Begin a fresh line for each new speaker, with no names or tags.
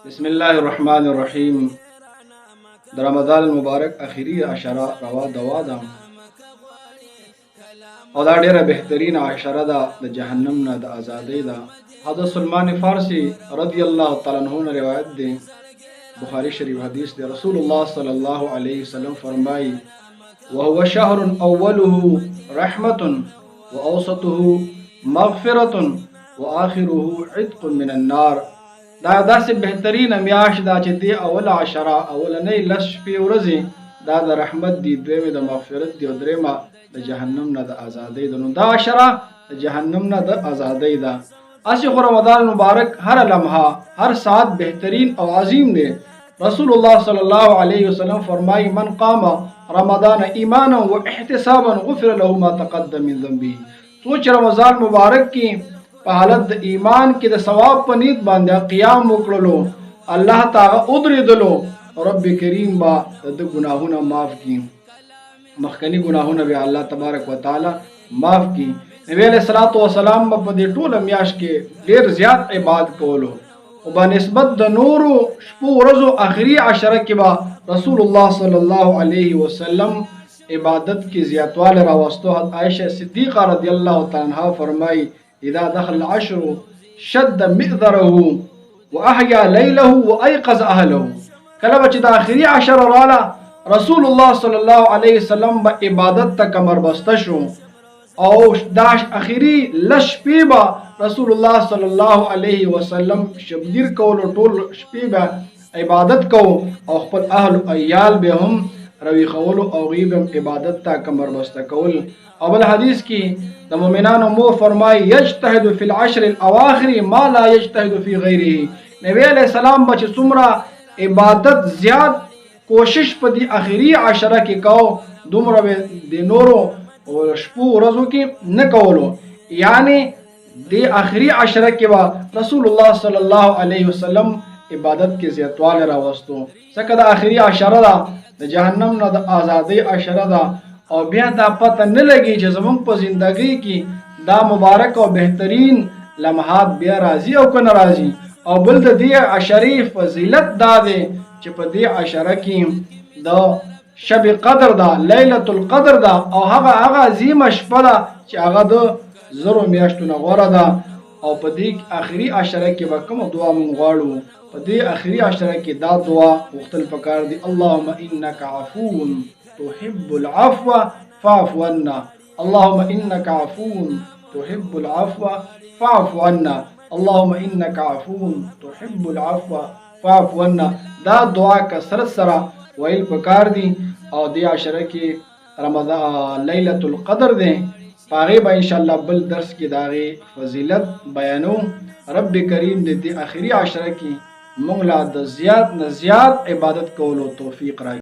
بسم الله الرحمن الرحیم. د رمضان المبارک اخیری عشره روا دوا ده او دا ډیره بهترین عشره ده د جهنم نه د ازادۍ ده. حضرت سلمان فارسی رضی الله تعالی عنہ نے روایت ده، بخاری شریف حدیث ده. رسول الله صلی الله علیه وسلم فرمایي وهو شهر اوله رحمة واوسطه مغفرة واخره عتق من النار. دا داسې بهترین میاشت دا چې دی اول عشره اولنۍ لس شپې ورځې دا د رحمت دی، دویمه د مغفرت دی او دریمه د جهنم نه د ازادۍ ده. نو دا عشره د جهنم نه د ازادۍ ده. اسی خو رمضان مبارک هر لمحه هر ساعت بهترین او عظیم دی. رسول الله صلی الله علیه وسلم فرمایي من قام رمضان ایمانا و احتسابا غفر له ما تقدم من ذنبه. سوچ رمضان مبارک کې په حالت د ایمان کې د ثواب په نیت باندې قیام وکړلو، الله تعالی ودرېدلو، رب کریم با د ګناهونه معاف کړي، مخکنی ګناهونه به الله تبارک وتعالى معاف کړي. نبی علیہ الصلوۃ والسلام په دې ټوله میاشت کې ډیر زیات عبادت کولو او په نسبت د نورو شپو ورځو اخري عشره کې با رسول الله صلی الله علیه وسلم عبادت کې زیاتواله راوستو. عائشہ صدیقہ رضی الله تعالی عنها فرمایي اذا دخل العشر شد مئذره واحيا ليله وايقظ اهله. کله چې د اخري عشره رااله رسول الله صلی الله علیه وسلم به عبادت ته کمر بسته شو او دا اخري لش شپې به رسول الله صلی الله علیه وسلم شبگیر کول، ټول شپې به عبادت کو او خپل اهل او عیال به هم روي خول او غیب عبادت ته کمر بسته کول. اول حدیث کې د مؤمنانو مو فرمای یجتهد فی العشر الاواخر ما لا یجتهد فی غیره. نبی علیہ السلام بچ څومره عبادت زیات کوشش په دې اخري عشره کې کو دومره د نورو او شپو ورځو کې نه کولو. یعنی د اخري عشره کې وا رسول الله صلی الله علیه وسلم عبادت کې زیاتواله راوستو. څنګه د اخري عشره ده د جهنم نه د ازادۍ عشره ده او بیا دا پته نه لګي چې زمونږ په زندګۍ کې دا مبارک او بهترین لمحات بیا راځي او که نه راځي. او بل د دې عشرې فضیلت دا دی چې په دې عشره کې د شب قدر ده، لیلة القدر ده او هغه عظیمه شپه ده چې هغه د زرو میاشتو نه غوره ده. او په دې اخري عشره کې به کومه دعا مونږ غواړو؟ په دې اخري عشره کې دا دعا غوښتل پکار دي اللهم انک عفو تحب العفو فاعف عنا. اللهم انك عفو تحب العفو فاعف عنا. اللهم انك عفو تحب العفو فاعف عنا. دا دعا کثرت سره ویل پکار دي او دی عشره کې رمضان لیلۃ القدر ده. پاره به ان شاء الله بل درس کې داغه فضیلت بیانو. رب کریم دې اخري عشره کې موږ لا د زیات نه زیات عبادت کولو توفیق راکړي.